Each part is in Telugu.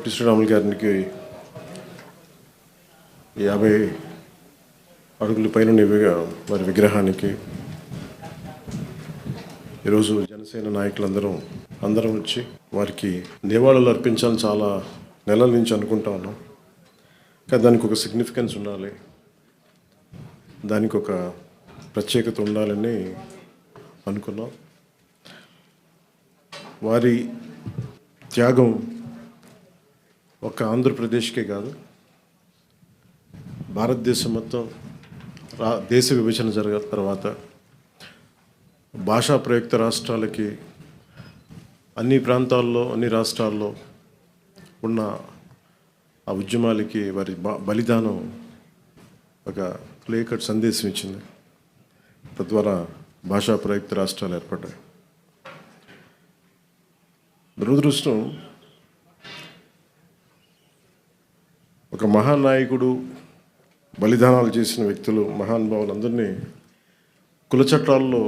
పొట్టి శ్రీరాములు గారికి 50 అడుగుల పైన మరి విగ్రహానికి ఈరోజు జనసేన నాయకులందరం వచ్చి వారికి నివాళులు అర్పించాలని చాలా నెలల నుంచి అనుకుంటా ఉన్నాం. కానీ దానికి ఒక సిగ్నిఫికెన్స్ ఉండాలి, దానికి ఒక ప్రత్యేకత ఉండాలని అనుకున్నాం. వారి త్యాగం ఒక ఆంధ్రప్రదేశ్కే కాదు, భారతదేశం మొత్తం దేశ విభజన జరిగిన తర్వాత భాషా ప్రయుక్త రాష్ట్రాలకి అన్ని ప్రాంతాల్లో అన్ని రాష్ట్రాల్లో ఉన్న ఆ ఉద్యమాలకి వారి బలిదానం ఒక క్లియర్ కట్ సందేశం ఇచ్చింది. తద్వారా భాషా ప్రయుక్త రాష్ట్రాలు ఏర్పడ్డాయి. దురదృష్టం, ఒక మహానాయకుడు బలిదానాలు చేసిన వ్యక్తులు మహానుభావులందరినీ కుల చట్టాల్లో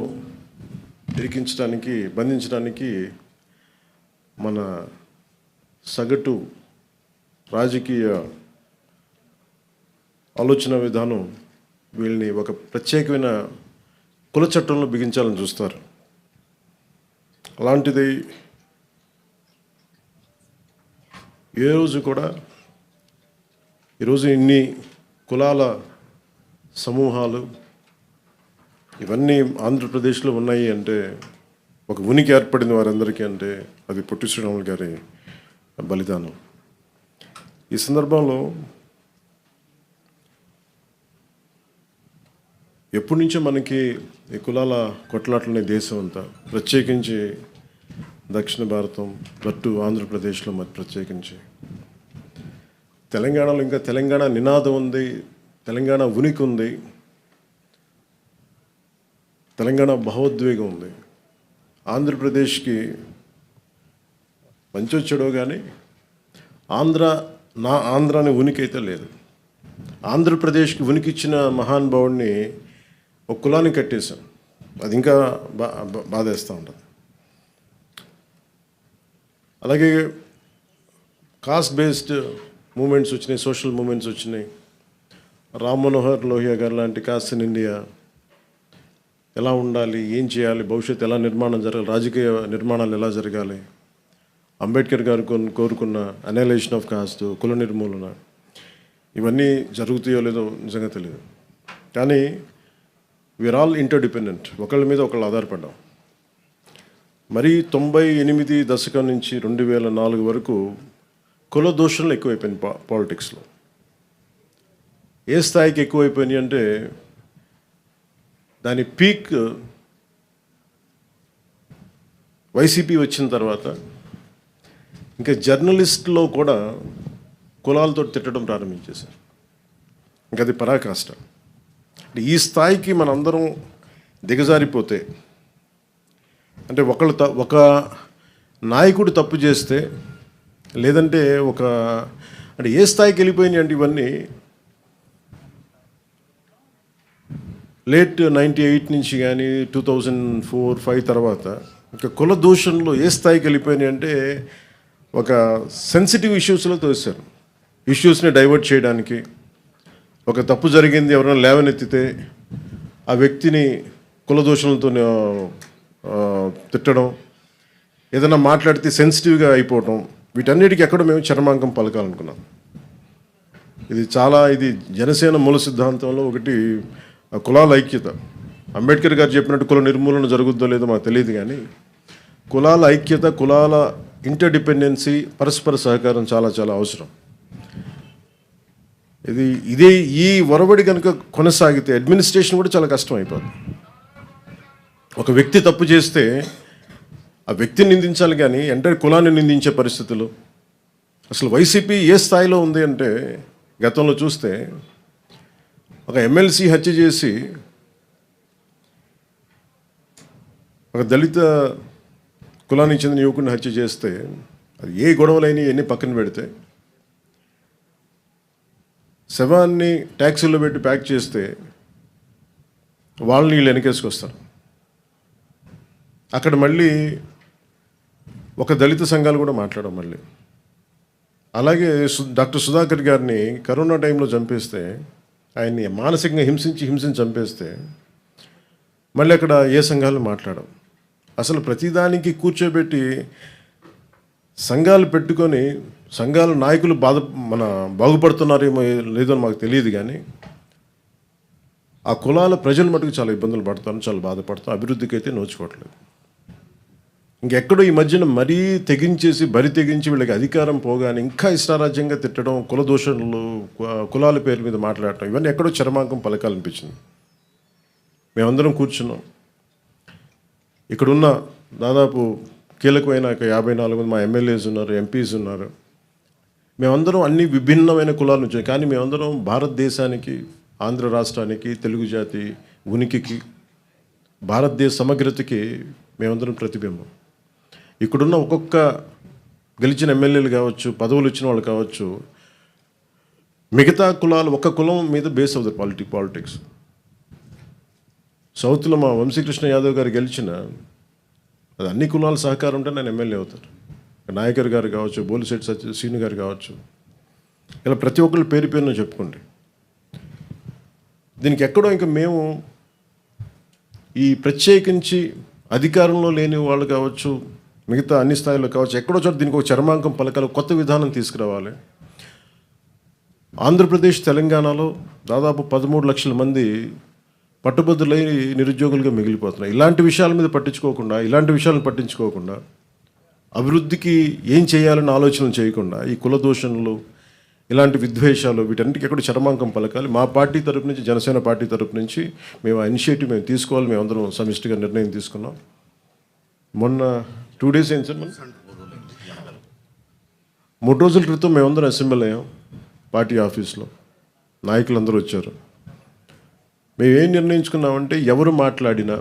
ఇరికించడానికి బంధించడానికి మన సగటు రాజకీయ ఆలోచన విధానం వీళ్ళని ఒక ప్రత్యేకమైన కుల చట్టంలో బిగించాలని చూస్తారు. అలాంటిది ఏ రోజు కూడా ఈరోజు ఇన్ని కులాల సమూహాలు ఇవన్నీ ఆంధ్రప్రదేశ్లో ఉన్నాయి అంటే, ఒక ఉనికి ఏర్పడింది వారందరికీ అంటే అది పొట్టి శ్రీరాములు గారి బలిదానం. ఈ సందర్భంలో ఎప్పటి నుంచో మనకి ఈ కులాల కొట్లాటలనే దేశం అంతా, ప్రత్యేకించి దక్షిణ భారతం, అటు ఆంధ్రప్రదేశ్లో మరి ప్రత్యేకించి తెలంగాణలో ఇంకా తెలంగాణ నినాదం ఉంది, తెలంగాణ ఉనికి ఉంది, తెలంగాణ భావోద్వేగం ఉంది. ఆంధ్రప్రదేశ్కి మంచో చెడో కానీ ఆంధ్ర అనే ఉనికి అయితే లేదు. ఆంధ్రప్రదేశ్కి ఉనికి ఇచ్చిన మహానుభావుడిని ఒక కులాన్ని కట్టేశాం. అది ఇంకా బాధేస్తూ ఉంటుంది. అలాగే కాస్ట్ బేస్డ్ మూమెంట్స్ వచ్చినాయి, సోషల్ మూమెంట్స్ వచ్చినాయి. రామ్ మనోహర్ లోహియా గారు లాంటి కాస్ట్ ఇన్ ఇండియా ఎలా ఉండాలి, ఏం చేయాలి, భవిష్యత్తు ఎలా నిర్మాణం జరగాలి, రాజకీయ నిర్మాణాలు ఎలా జరగాలి, అంబేద్కర్ గారు కోరుకున్న అనలైజేషన్ ఆఫ్ కాస్ట్, కుల నిర్మూలన, ఇవన్నీ జరుగుతాయో లేదో నిజంగా తెలియదు. కానీ వీఆర్ ఆల్ ఇంటర్డిపెండెంట్, ఒకళ్ళ మీద ఒకళ్ళు ఆధారపడ్డాం. మరీ 98 దశకం నుంచి 2004 వరకు కుల దూషణలు ఎక్కువైపోయినాయి పాలిటిక్స్లో. ఏ స్థాయికి ఎక్కువైపోయినాయి అంటే, దాని పీక్ వైసీపీ వచ్చిన తర్వాత ఇంకా జర్నలిస్ట్లో కూడా కులాలతో తిట్టడం ప్రారంభించేశారు. ఇంకా అది పరాకాష్ట. ఈ స్థాయికి మనందరం దిగజారిపోతే, అంటే ఒక నాయకుడు తప్పు చేస్తే, లేదంటే అంటే ఏ స్థాయికి వెళ్ళిపోయినాయి అంటే ఇవన్నీ లేట్ 98 నుంచి కానీ 2004-05 తర్వాత ఇంకా కుల దూషణలో ఏ స్థాయికి వెళ్ళిపోయినాయి అంటే, ఒక సెన్సిటివ్ ఇష్యూస్లో తోసారు. ఇష్యూస్ని డైవర్ట్ చేయడానికి, ఒక తప్పు జరిగింది ఎవరైనా లేవనెత్తితే ఆ వ్యక్తిని కుల దూషణలతో తిట్టడం, ఏదైనా మాట్లాడితే సెన్సిటివ్గా అయిపోవటం, వీటన్నిటికీ ఎక్కడ మేము చర్మాంకం పలకాలనుకున్నాం. ఇది జనసేన మూల సిద్ధాంతంలో ఒకటి కులాల ఐక్యత. అంబేద్కర్ గారు చెప్పినట్టు కుల నిర్మూలన జరుగుద్దో లేదో మాకు తెలియదు, కానీ కులాల ఐక్యత, కులాల ఇంటర్డిపెండెన్సీ, పరస్పర సహకారం చాలా చాలా అవసరం. ఇదే ఈ ఒరవడి కనుక కొనసాగితే అడ్మినిస్ట్రేషన్ కూడా చాలా కష్టం అయిపోతుంది. ఒక వ్యక్తి తప్పు చేస్తే ఆ వ్యక్తిని నిందించాలి కానీ ఎంటైర్ కులాన్ని నిందించే పరిస్థితులు. అసలు వైసీపీ ఏ స్థాయిలో ఉంది అంటే, గతంలో చూస్తే ఒక ఎమ్మెల్సీ హత్య చేసి ఒక దళిత కులానికి చెందిన యువకుడిని హత్య చేస్తే, అది ఏ గొడవలైనా ఎన్ని పక్కన పెడితే, శవాన్ని ట్యాక్సీలో పెట్టి ప్యాక్ చేస్తే వాళ్ళని వీళ్ళు వెనకేసుకొస్తారు. అక్కడ మళ్ళీ ఒక దళిత సంఘాలు కూడా మాట్లాడడం, మళ్ళీ అలాగే డాక్టర్ సుధాకర్ గారిని కరోనా టైంలో చంపేస్తే, ఆయన్ని మానసికంగా హింసించి చంపేస్తే మళ్ళీ అక్కడ ఏ సంఘాలు మాట్లాడవు. అసలు ప్రతిదానికి కూర్చోబెట్టి సంఘాలు పెట్టుకొని సంఘాల నాయకులు బాగుపడుతున్నారేమో లేదో మాకు తెలియదు, కానీ ఆ కులాల ప్రజలు మటుకు చాలా ఇబ్బందులు పడతారు, చాలా బాధపడతారు, అభివృద్ధికి అయితే నోచుకోవట్లేదు. ఇంకెక్కడో ఈ మధ్యన మరీ బరి తెగించి వీళ్ళకి అధికారం పోగానే ఇంకా ఇష్టారాజ్యంగా తిట్టడం, కుల దోషణలు, కులాల పేరు మీద మాట్లాడటం, ఇవన్నీ ఎక్కడో చరమాంకం పలకాలనిపించింది. మేమందరం కూర్చున్నాం. ఇక్కడున్న దాదాపు కీలకమైన 54 మంది మా ఎమ్మెల్యేస్ ఉన్నారు, ఎంపీస్ ఉన్నారు. మేమందరం అన్ని విభిన్నమైన కులాల నుంచి, కానీ మేమందరం భారతదేశానికి, ఆంధ్ర రాష్ట్రానికి, తెలుగు జాతి ఉనికికి, భారతదేశ సమగ్రతకి మేమందరం ప్రతిబింబం. ఇక్కడున్న ఒక్కొక్క గెలిచిన ఎమ్మెల్యేలు కావచ్చు, పదవులు ఇచ్చిన వాళ్ళు కావచ్చు, మిగతా కులాలు ఒక్క కులం మీద బేస్ అవుతారు పాలిటిక్స్. సౌత్లో మా వంశీకృష్ణ యాదవ్ గారు గెలిచిన, అది అన్ని కులాల సహకారం ఉంటే నేను ఎమ్మెల్యే అవుతారు. నాయకర్ గారు కావచ్చు, బోలిశెట్టి శ్రీను గారు కావచ్చు, ఇలా ప్రతి ఒక్కళ్ళు పేరు పేరున చెప్పుకోండి. దీనికి ఎక్కడో ఇంకా మేము ఈ ప్రత్యేకించి అధికారంలో లేని వాళ్ళు కావచ్చు, మిగతా అన్ని స్థాయిలో కావచ్చు, ఎక్కడో చోట దీనికి ఒక చర్మాంకం పలకాలి, కొత్త విధానం తీసుకురావాలి. ఆంధ్రప్రదేశ్, తెలంగాణలో దాదాపు 13 లక్షల మంది పట్టుబద్దులై నిరుద్యోగులుగా మిగిలిపోతున్నారు. ఇలాంటి విషయాల మీద ఇలాంటి విషయాలను పట్టించుకోకుండా, అభివృద్ధికి ఏం చేయాలని ఆలోచన చేయకుండా, ఈ కుల దూషణలు, ఇలాంటి విద్వేషాలు, వీటన్నిటికీ ఎక్కడ చరమాంకం పలకాలి. మా పార్టీ తరపు నుంచి, జనసేన పార్టీ తరపు నుంచి మేము ఆ ఇనిషియేటివ్ తీసుకోవాలి. మేమందరం సమిష్టిగా నిర్ణయం తీసుకున్నాం. మొన్న 2 days అయింది సార్, 3 రోజుల క్రితం మేమందరం అసెంబ్లీ అయ్యాం. పార్టీ ఆఫీస్లో నాయకులందరూ వచ్చారు. మేమేం నిర్ణయించుకున్నామంటే, ఎవరు మాట్లాడినా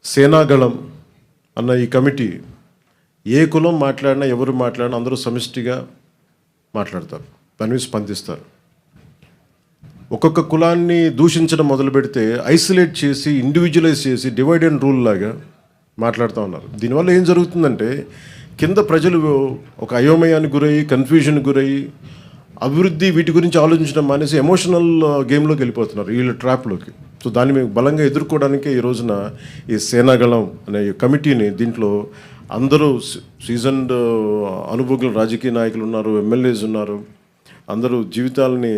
సేనాగళం అన్న ఈ కమిటీ ఏ కులం మాట్లాడినా, ఎవరు మాట్లాడినా అందరూ సమిష్టిగా మాట్లాడతారు, దాని మీద స్పందిస్తారు. ఒక్కొక్క కులాన్ని దూషించడం మొదలు పెడితే ఐసోలేట్ చేసి, ఇండివిజువలైజ్ చేసి, డివైడ్ అండ్ రూల్ లాగా మాట్లాడుతూ ఉన్నారు. దీనివల్ల ఏం జరుగుతుందంటే, కింద ప్రజలు ఒక అయోమయానికి గురయ్యి, కన్ఫ్యూజన్కి గురయ్యి, అభివృద్ధి వీటి గురించి ఆలోచించడం మానేసి ఎమోషనల్ గేమ్లోకి వెళ్ళిపోతున్నారు, వీళ్ళ ట్రాప్లోకి. సో దాన్ని మేము బలంగా ఎదుర్కోవడానికే ఈ రోజున ఈ సేనాగళం అనే కమిటీని, దీంట్లో అందరూ సీజన్డ్ అనుభవజ్ఞులు, రాజకీయ నాయకులు ఉన్నారు, ఎమ్మెల్యేస్ ఉన్నారు, అందరూ జీవితాలని,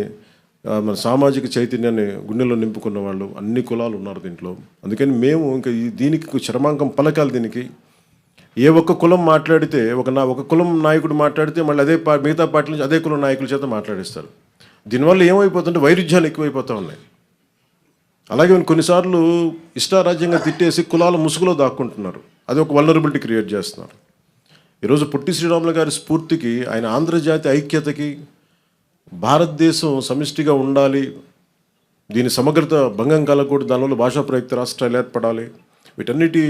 మన సామాజిక చైతన్యాన్ని గుండెల్లో నింపుకున్న వాళ్ళు, అన్ని కులాలు ఉన్నారు దీంట్లో. అందుకని మేము ఇంకా దీనికి చరమాంకం పలకాలి. దీనికి ఏ ఒక్క కులం మాట్లాడితే, ఒక కులం నాయకుడు మాట్లాడితే మళ్ళీ అదే మిగతా పార్టీ నుంచి అదే కులం నాయకుల చేత మాట్లాడిస్తారు. దీనివల్ల ఏమైపోతుంటే వైరుధ్యాలు ఎక్కువైపోతూ ఉన్నాయి. అలాగే కొన్నిసార్లు ఇష్టారాజ్యంగా తిట్టేసి కులాల ముసుగులో దాక్కుంటున్నారు. అది ఒక వల్నరబిలిటీ క్రియేట్ చేస్తున్నారు. ఈరోజు పొట్టి శ్రీరాములు గారి స్ఫూర్తికి, ఆయన ఆంధ్రజాతి ఐక్యతకి, భారతదేశం సమిష్టిగా ఉండాలి, దీని సమగ్రత భంగం కలగకూడదు, దానివల్ల భాషా ప్రయుక్త రాష్ట్రాలు ఏర్పడాలి, వీటన్నిటి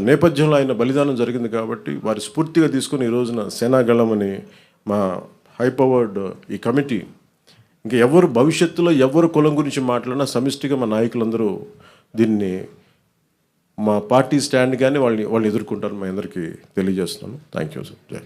నేపథ్యంలో ఆయన బలిదానం జరిగింది. కాబట్టి వారి స్ఫూర్తిగా తీసుకొని ఈ రోజున సేనాగళం అని మా హైపవర్డ్ ఈ కమిటీ, ఇంకా ఎవరు భవిష్యత్తులో ఎవరు కులం గురించి మాట్లాడినా సమిష్టిగా మా నాయకులందరూ దీన్ని, మా పార్టీ స్టాండ్ కానీ వాళ్ళని ఎదుర్కొంటారు. మా అందరికీ తెలియజేస్తున్నాను. Thank you sir. జై.